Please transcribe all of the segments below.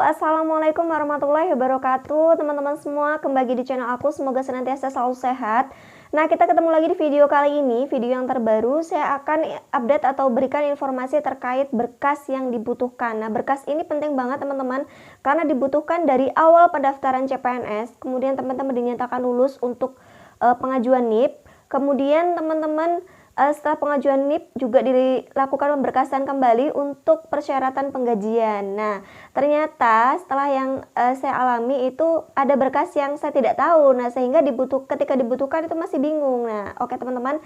Assalamualaikum warahmatullahi wabarakatuh. Teman-teman semua, kembali di channel aku, semoga senantiasa selalu sehat. Nah, kita ketemu lagi di video kali ini, video yang terbaru. Saya akan update atau berikan informasi terkait berkas yang dibutuhkan. Nah, berkas ini penting banget teman-teman, karena dibutuhkan dari awal pendaftaran CPNS, kemudian teman-teman dinyatakan lulus untuk pengajuan NIP, kemudian teman-teman setelah pengajuan NIP juga dilakukan pemberkasan kembali untuk persyaratan penggajian. Nah, ternyata setelah yang saya alami itu ada berkas yang saya tidak tahu. Nah, sehingga ketika dibutuhkan itu masih bingung. Nah, oke teman-teman,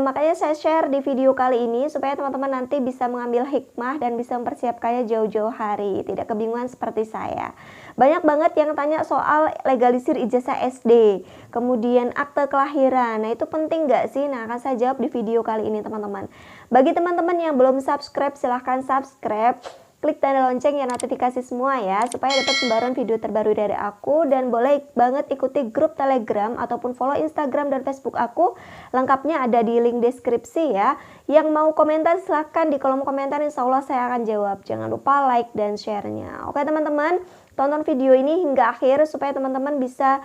makanya saya share di video kali ini supaya teman-teman nanti bisa mengambil hikmah dan bisa mempersiapkannya jauh-jauh hari, tidak kebingungan seperti saya. Banyak banget yang tanya soal legalisir ijazah SD, kemudian akte kelahiran. Nah, itu penting nggak sih? Nah, akan saya jawab di video kali ini teman-teman. Bagi teman-teman yang belum subscribe, silahkan subscribe, klik tanda lonceng ya, notifikasi semua ya, supaya dapat sembarang video terbaru dari aku. Dan boleh banget ikuti grup Telegram ataupun follow Instagram dan Facebook aku, lengkapnya ada di link deskripsi ya. Yang mau komentar silahkan di kolom komentar, insya Allah saya akan jawab. Jangan lupa like dan share-nya. Oke teman-teman, tonton video ini hingga akhir supaya teman-teman bisa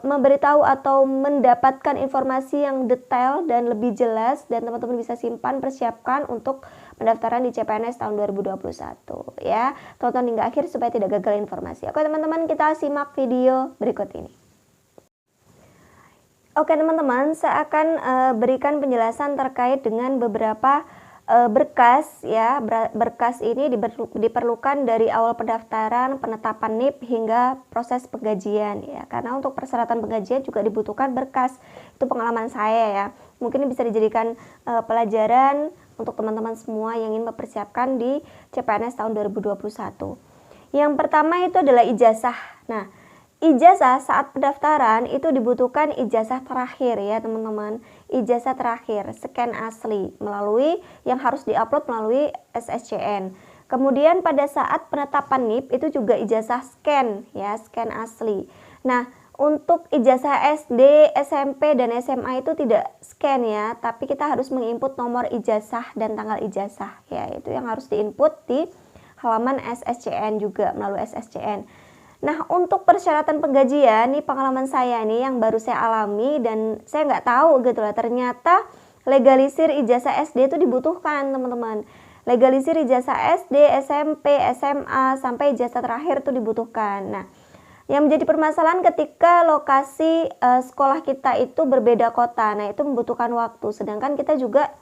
memberitahu atau mendapatkan informasi yang detail dan lebih jelas, dan teman-teman bisa simpan, persiapkan untuk pendaftaran di CPNS tahun 2021 ya. Tonton hingga akhir supaya tidak gagal informasi. Oke teman-teman, kita simak video berikut ini. Oke teman-teman, saya akan berikan penjelasan terkait dengan beberapa berkas ya. Berkas ini diperlukan dari awal pendaftaran, penetapan NIP hingga proses penggajian ya. Karena untuk persyaratan penggajian juga dibutuhkan berkas. Itu pengalaman saya ya. Mungkin bisa dijadikan pelajaran untuk teman-teman semua yang ingin mempersiapkan di CPNS tahun 2021. Yang pertama itu adalah ijazah. Nah, ijazah saat pendaftaran itu dibutuhkan ijazah terakhir ya teman-teman. Ijazah terakhir scan asli yang harus diupload melalui SSCN. Kemudian pada saat penetapan NIP itu juga ijazah scan ya, scan asli. Nah, untuk ijazah SD, SMP dan SMA itu tidak scan ya, tapi kita harus menginput nomor ijazah dan tanggal ijazah ya. Itu yang harus diinput di halaman SSCN juga, melalui SSCN. Nah, untuk persyaratan penggajian, nih pengalaman saya nih yang baru saya alami dan saya nggak tahu gitu lah, ternyata legalisir ijazah SD itu dibutuhkan teman-teman. Legalisir ijazah SD, SMP, SMA, sampai ijazah terakhir itu dibutuhkan. Nah, yang menjadi permasalahan ketika lokasi sekolah kita itu berbeda kota, nah itu membutuhkan waktu, sedangkan kita juga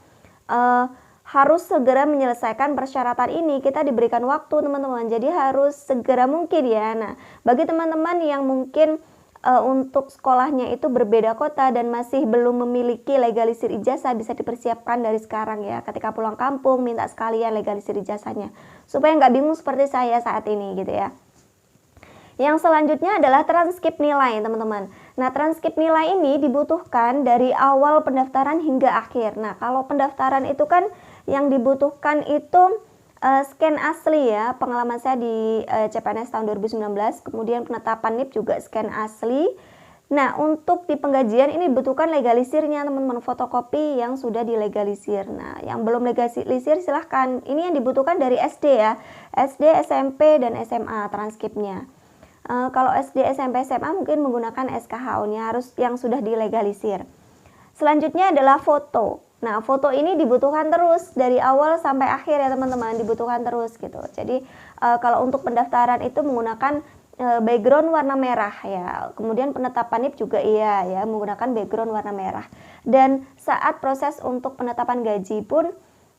harus segera menyelesaikan persyaratan ini. Kita diberikan waktu teman-teman, jadi harus segera mungkin ya. Nah, bagi teman-teman yang mungkin untuk sekolahnya itu berbeda kota dan masih belum memiliki legalisir ijazah, bisa dipersiapkan dari sekarang ya. Ketika pulang kampung minta sekalian legalisir ijazahnya, supaya nggak bingung seperti saya saat ini gitu ya. Yang selanjutnya adalah transkrip nilai teman-teman. Nah, transkrip nilai ini dibutuhkan dari awal pendaftaran hingga akhir. Nah, kalau pendaftaran itu kan yang dibutuhkan itu scan asli ya. Pengalaman saya di CPNS tahun 2019, kemudian penetapan NIP juga scan asli. Nah, untuk di penggajian ini dibutuhkan legalisirnya teman-teman, fotokopi yang sudah dilegalisir. Nah, yang belum legalisir silahkan. Ini yang dibutuhkan dari SD ya. SD, SMP, dan SMA transkripnya. Kalau SD, SMP, SMA mungkin menggunakan SKHU-nya harus yang sudah dilegalisir. Selanjutnya adalah foto. Nah, foto ini dibutuhkan terus dari awal sampai akhir ya teman-teman, dibutuhkan terus gitu. Jadi kalau untuk pendaftaran itu menggunakan background warna merah ya. Kemudian penetapan NIP juga iya ya, menggunakan background warna merah. Dan saat proses untuk penetapan gaji pun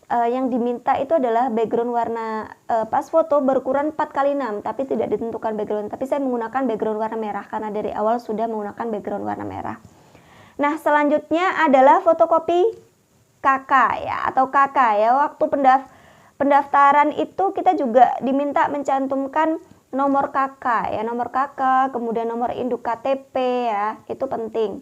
yang diminta itu adalah background warna pas foto berukuran 4x6, tapi tidak ditentukan background, tapi saya menggunakan background warna merah karena dari awal sudah menggunakan background warna merah. Nah, selanjutnya adalah fotokopi KK ya, atau KK ya. Waktu pendaftaran itu kita juga diminta mencantumkan nomor KK ya, nomor KK, kemudian nomor induk KTP ya, itu penting.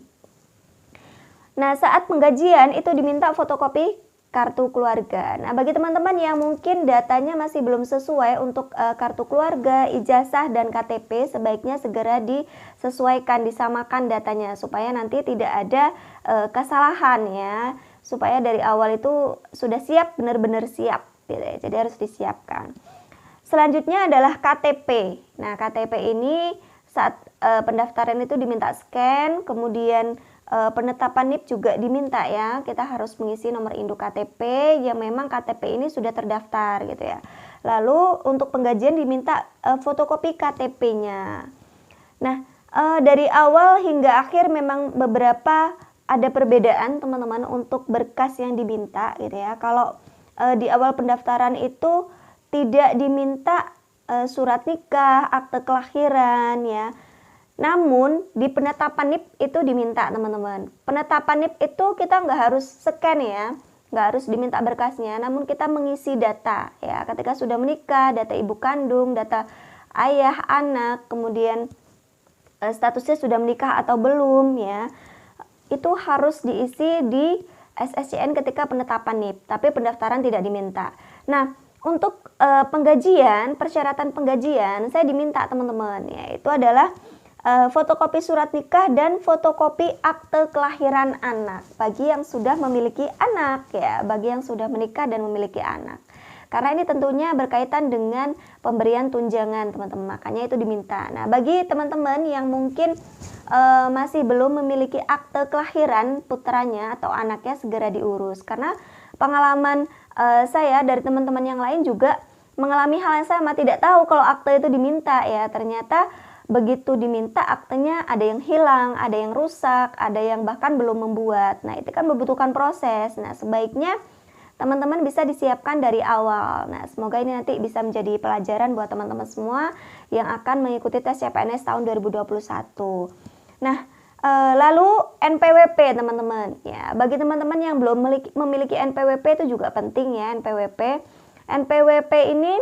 Nah, saat penggajian itu diminta fotokopi kartu keluarga. Nah, bagi teman-teman yang mungkin datanya masih belum sesuai untuk kartu keluarga, ijazah, dan KTP, sebaiknya segera disesuaikan, disamakan datanya supaya nanti tidak ada kesalahan ya, supaya dari awal itu sudah siap, benar-benar siap gitu ya. Jadi harus disiapkan. Selanjutnya adalah KTP. Nah, KTP ini saat pendaftaran itu diminta scan, kemudian penetapan NIP juga diminta ya. Kita harus mengisi nomor induk KTP yang memang KTP ini sudah terdaftar gitu ya. Lalu untuk penggajian diminta fotokopi KTP-nya. Nah, dari awal hingga akhir memang beberapa ada perbedaan teman-teman untuk berkas yang diminta gitu ya. Kalau di awal pendaftaran itu tidak diminta surat nikah, akte kelahiran ya. Namun di penetapan NIP itu diminta teman-teman. Penetapan NIP itu kita nggak harus scan ya, nggak harus diminta berkasnya. Namun kita mengisi data ya. Ketika sudah menikah, data ibu kandung, data ayah, anak, kemudian statusnya sudah menikah atau belum ya. Itu harus diisi di SSCN ketika penetapan NIP. Tapi pendaftaran tidak diminta. Nah, untuk penggajian, persyaratan penggajian saya diminta teman-teman, yaitu adalah fotokopi surat nikah dan fotokopi akte kelahiran anak bagi yang sudah memiliki anak ya, bagi yang sudah menikah dan memiliki anak. Karena ini tentunya berkaitan dengan pemberian tunjangan teman-teman, makanya itu diminta. Nah, bagi teman-teman yang mungkin masih belum memiliki akte kelahiran putranya atau anaknya, segera diurus. Karena pengalaman saya dari teman-teman yang lain juga mengalami hal yang sama, tidak tahu kalau akte itu diminta ya. Ternyata begitu diminta aktenya ada yang hilang, ada yang rusak, ada yang bahkan belum membuat. Nah, itu kan membutuhkan proses. Nah, sebaiknya teman-teman bisa disiapkan dari awal. Nah, semoga ini nanti bisa menjadi pelajaran buat teman-teman semua yang akan mengikuti tes CPNS tahun 2021. Nah, lalu NPWP teman-teman ya, bagi teman-teman yang belum memiliki NPWP itu juga penting ya. NPWP ini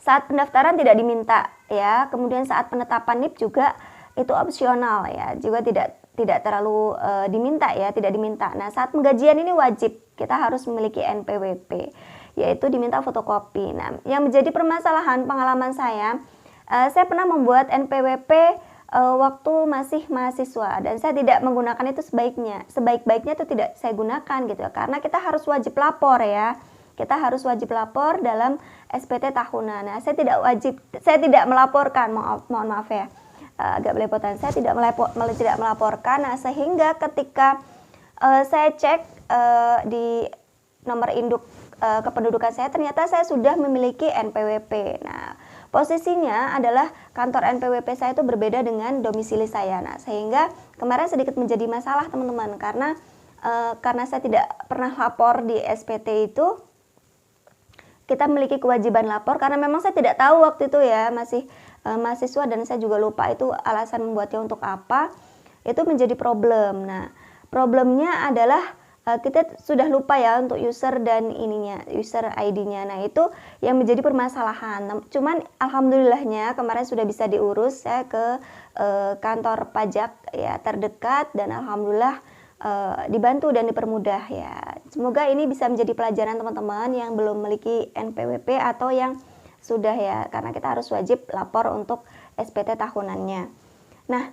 saat pendaftaran tidak diminta ya, kemudian saat penetapan NIP juga itu opsional ya, juga tidak terlalu diminta ya, tidak diminta. Nah, saat penggajian ini wajib kita harus memiliki NPWP, yaitu diminta fotokopi. Nah, yang menjadi permasalahan pengalaman saya pernah membuat NPWP waktu masih mahasiswa dan saya tidak menggunakan itu sebaik-baiknya itu tidak saya gunakan gitu ya, karena kita harus wajib lapor ya, kita harus wajib lapor dalam SPT tahunan. Nah, saya tidak melaporkan, mohon maaf ya, agak belepotan, saya tidak melaporkan. Nah, sehingga ketika saya cek di nomor induk kependudukan saya, ternyata saya sudah memiliki NPWP. Nah, posisinya adalah kantor NPWP saya itu berbeda dengan domisili saya. Nah, sehingga kemarin sedikit menjadi masalah teman-teman, karena saya tidak pernah lapor di SPT itu. Kita memiliki kewajiban lapor karena memang saya tidak tahu waktu itu ya, masih mahasiswa dan saya juga lupa itu alasan membuatnya untuk apa. Itu menjadi problem. Nah, problemnya adalah kita sudah lupa ya untuk user dan user ID-nya. Nah, itu yang menjadi permasalahan. Cuman alhamdulillahnya kemarin sudah bisa diurus saya ke kantor pajak ya terdekat, dan alhamdulillah dibantu dan dipermudah ya. Semoga ini bisa menjadi pelajaran teman-teman yang belum memiliki NPWP atau yang sudah ya, karena kita harus wajib lapor untuk SPT tahunannya. Nah,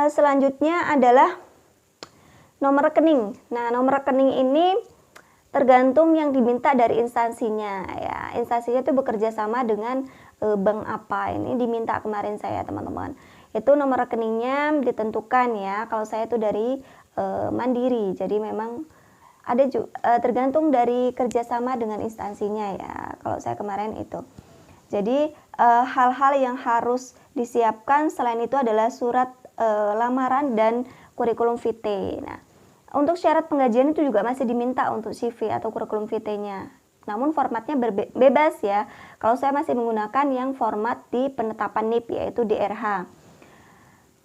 selanjutnya adalah nomor rekening. Nah, nomor rekening ini tergantung yang diminta dari instansinya ya. Instansinya itu bekerja sama dengan bank apa. Ini diminta kemarin saya teman-teman. Itu nomor rekeningnya ditentukan ya. Kalau saya itu dari Mandiri. Jadi memang ada juga tergantung dari kerjasama dengan instansinya ya. Kalau saya kemarin itu. Jadi hal-hal yang harus disiapkan selain itu adalah surat lamaran dan kurikulum vitae. Nah, untuk syarat penggajian itu juga masih diminta untuk CV atau kurikulum vitae-nya. Namun formatnya bebas ya. Kalau saya masih menggunakan yang format di penetapan NIP, yaitu DRH.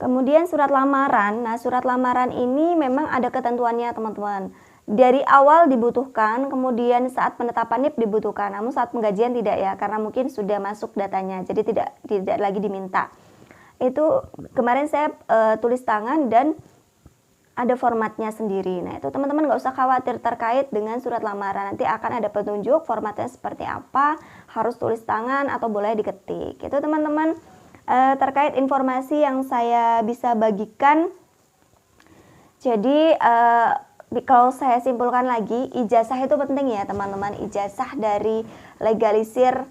Kemudian surat lamaran. Nah, surat lamaran ini memang ada ketentuannya teman-teman. Dari awal dibutuhkan, kemudian saat penetapan NIP dibutuhkan. Namun saat penggajian tidak ya, karena mungkin sudah masuk datanya. Jadi tidak lagi diminta. Itu kemarin saya tulis tangan dan ada formatnya sendiri. Nah, itu teman-teman nggak usah khawatir terkait dengan surat lamaran. Nanti akan ada petunjuk formatnya seperti apa, harus tulis tangan atau boleh diketik. Itu teman-teman terkait informasi yang saya bisa bagikan. Jadi kalau saya simpulkan lagi, ijazah itu penting ya teman-teman. Ijazah dari legalisir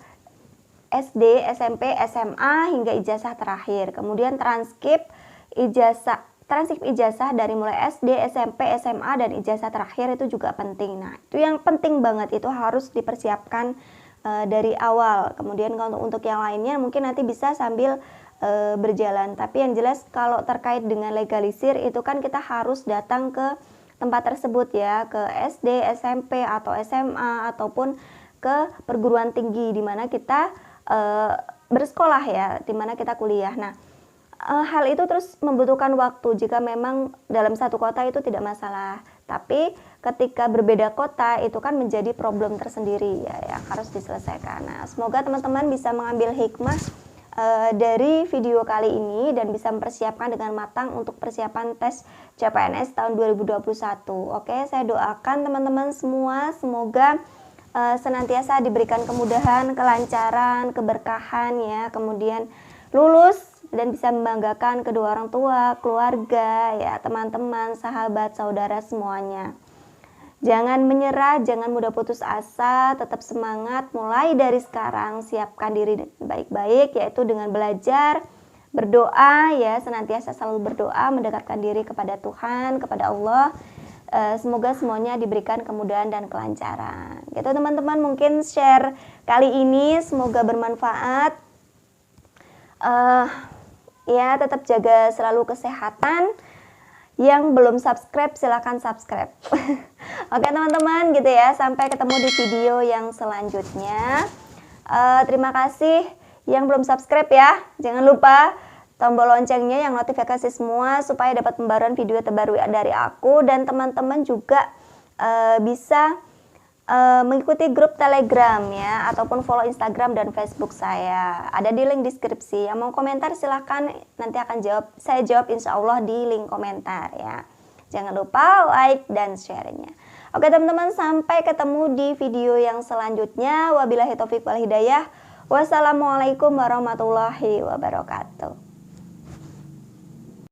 SD, SMP, SMA hingga ijazah terakhir. Kemudian transkrip ijazah dari mulai SD, SMP, SMA dan ijazah terakhir itu juga penting. Nah, itu yang penting banget, itu harus dipersiapkan dari awal. Kemudian kalau untuk yang lainnya mungkin nanti bisa sambil berjalan. Tapi yang jelas kalau terkait dengan legalisir itu kan kita harus datang ke tempat tersebut ya, ke SD, SMP atau SMA ataupun ke perguruan tinggi di mana kita bersekolah ya, di mana kita kuliah. Nah, hal itu terus membutuhkan waktu. Jika memang dalam satu kota itu tidak masalah, tapi ketika berbeda kota itu kan menjadi problem tersendiri ya, yang harus diselesaikan. Nah, semoga teman-teman bisa mengambil hikmah dari video kali ini dan bisa mempersiapkan dengan matang untuk persiapan tes CPNS tahun 2021. Oke, saya doakan teman-teman semua semoga senantiasa diberikan kemudahan, kelancaran, keberkahan ya, kemudian lulus dan bisa membanggakan kedua orang tua, keluarga ya, teman-teman, sahabat, saudara semuanya. Jangan menyerah, jangan mudah putus asa, tetap semangat mulai dari sekarang, siapkan diri baik-baik yaitu dengan belajar, berdoa ya, senantiasa selalu berdoa, mendekatkan diri kepada Tuhan, kepada Allah. Semoga semuanya diberikan kemudahan dan kelancaran. Gitu teman-teman, mungkin share kali ini semoga bermanfaat. Ya, tetap jaga selalu kesehatan. Yang belum subscribe silahkan subscribe. Oke teman-teman, gitu ya. Sampai ketemu di video yang selanjutnya. Terima kasih yang belum subscribe ya. Jangan lupa tombol loncengnya yang notifikasi semua supaya dapat pembaruan video terbaru dari aku, dan teman-teman juga bisa mengikuti grup Telegram ya, ataupun follow Instagram dan Facebook saya. Ada di link deskripsi. Yang mau komentar silahkan, nanti akan saya jawab insya Allah di link komentar ya. Jangan lupa like dan share-nya. Oke teman-teman, sampai ketemu di video yang selanjutnya. Wabillahi taufiq wal hidayah. Wassalamualaikum warahmatullahi wabarakatuh.